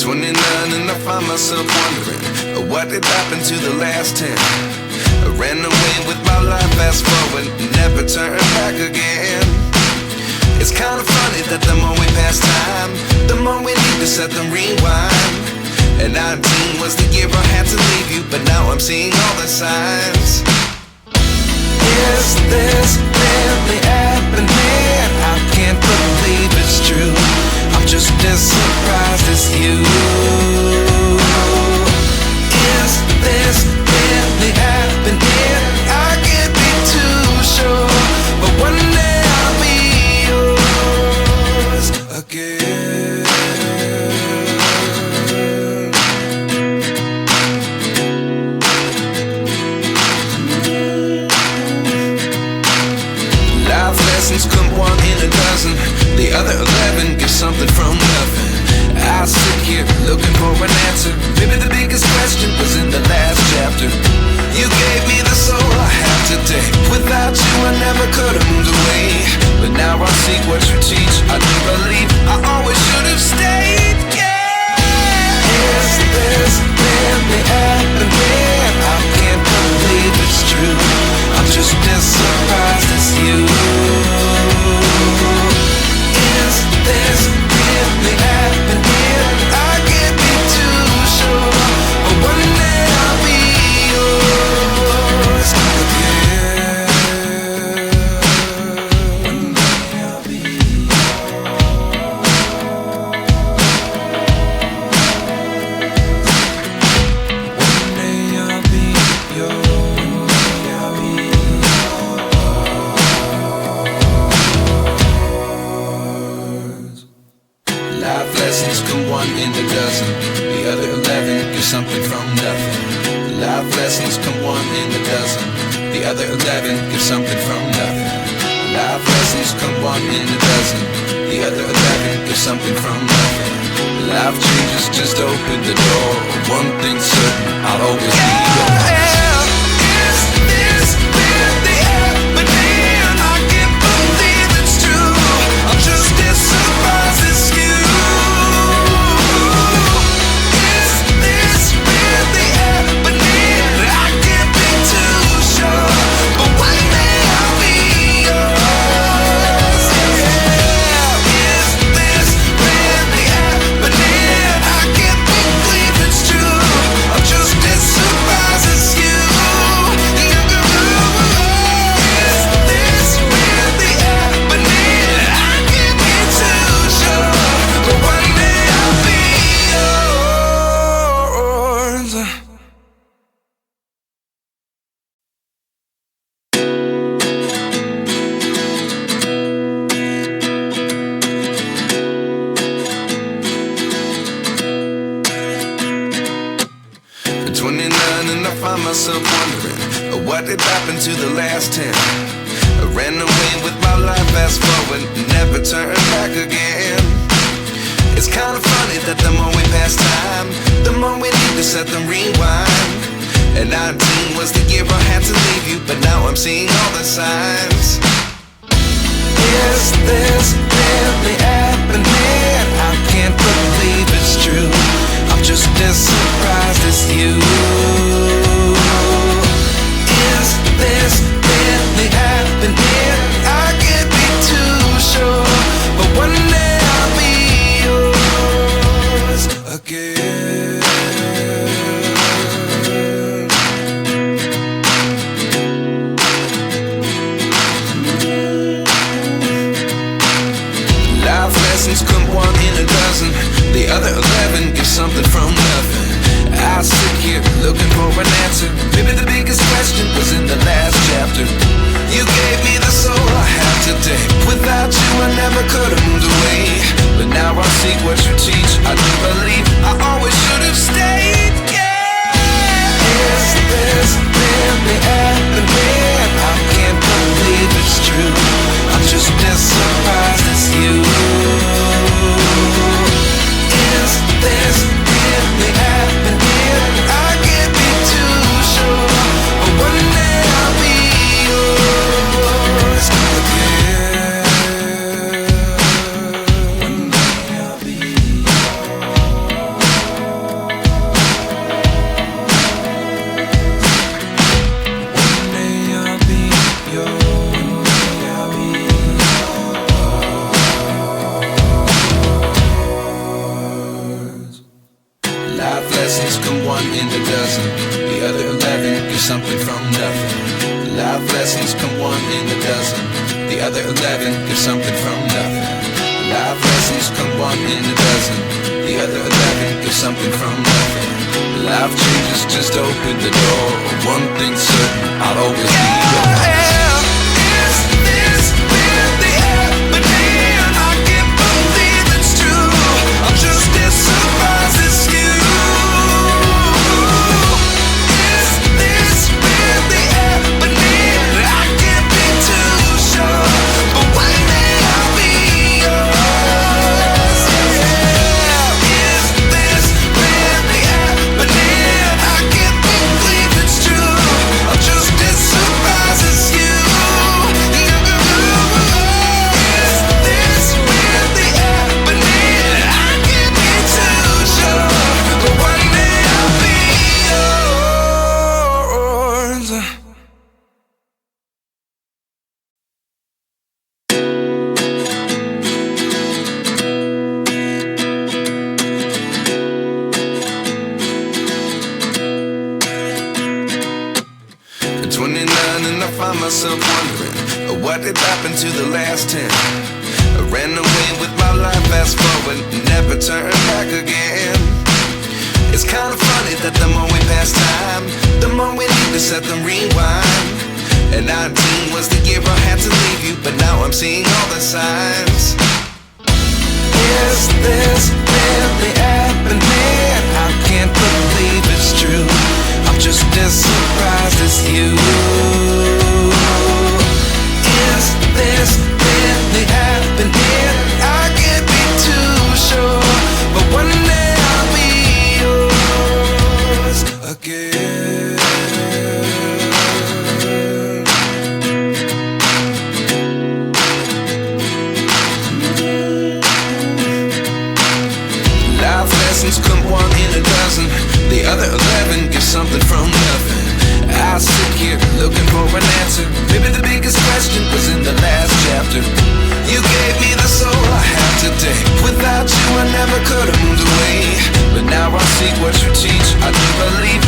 29 and I find myself wondering what did happen to the last 10. I ran away with my life, fast forward, never turn back again. It's kind of funny that the more we pass time, the more we need to set them rewind. And 19 was the year I had to leave you, but now I'm seeing all the signs. Is this really happening? I can't believe it's true. I'm just as surprised as you. Is this really happening? I can't be too sure, but one day I'll be yours again. Life lessons come one in a dozen. The other 11 get something from nothing. I sit here looking for an answer. Maybe the biggest question was in the last chapter. You gave me the soul I have today. Without you I never could have moved away. But now I see what you teach. I do believe I always should have stayed. Yeah. Is this really happening? I can't believe it's true. I'm just as surprised as you. Is this really happening? I can't be too sure, but one day I'll be yours again. One day I'll be One day I'll be yours. Life lessons come one in a dozen. The other 11 get something from nothing. Life lessons come one in a dozen. The other 11 get something from nothing. Life lessons come one in a dozen. The other 11 get something from nothing. Life changes just open the door. One thing's certain, I'll always be yours. Is this really happening? I can't believe it's true. I'm just as surprised as you. Is this really happening? I can't be too sure, but one day I'll be yours. Yeah. Is this really happening? I can't believe it's true. I'm just as surprised as you. Is this really happening? I can't be too sure, but one day I'll be yours. At 29 and I find myself wondering what did happen to the last 10. I ran away with my life, fast forward, never turn back again. It's kind of funny that the more we pass time, the more we need to set them rewind. And 19 was the year I had to leave you, but now I'm seeing all the signs. Is this really happening? I can't believe it's true. I'm just as surprised as you. Is this really happening? I can't be too sure, but one day I'll be yours again. Life lessons come one in a dozen. The other 11 lessons come one in a dozen. The other 11 get something from nothing. Life lessons come one in a dozen. The other 11 get something from nothing. Life lessons come one in a dozen. The other 11 get something from nothing. Life changes just open the door. One thing's certain, I'll always be yours. Is this really happening? I can't believe it's true. I'm just as surprised as you. Is this really happening? I can't be too sure, but one day I'll be yours. Is this really happening? I can't believe it's true. I'm just as surprised as you. Is this really happening? I can't be too sure, but one day I'll be yours. At 29 and I find myself wondering, what did happen to the last 10? I ran away with my life, fast forward, never turn back again. It's kind of funny that the more we pass time, the more we need to set them rewind. And 19 was the year I had to leave you, but now I'm seeing all the signs. Is this really happening? I can't believe it's true. I'm just as surprised as you. Is this really happening? I can't be too sure, but one day I'll be yours again. Life lessons come one in a dozen. The other 11 get something from nothing. I sit here looking for an answer. Maybe the biggest question was in the last chapter. You gave me the soul I have today. Without you I never could have moved away. But now I see what you teach. I do believe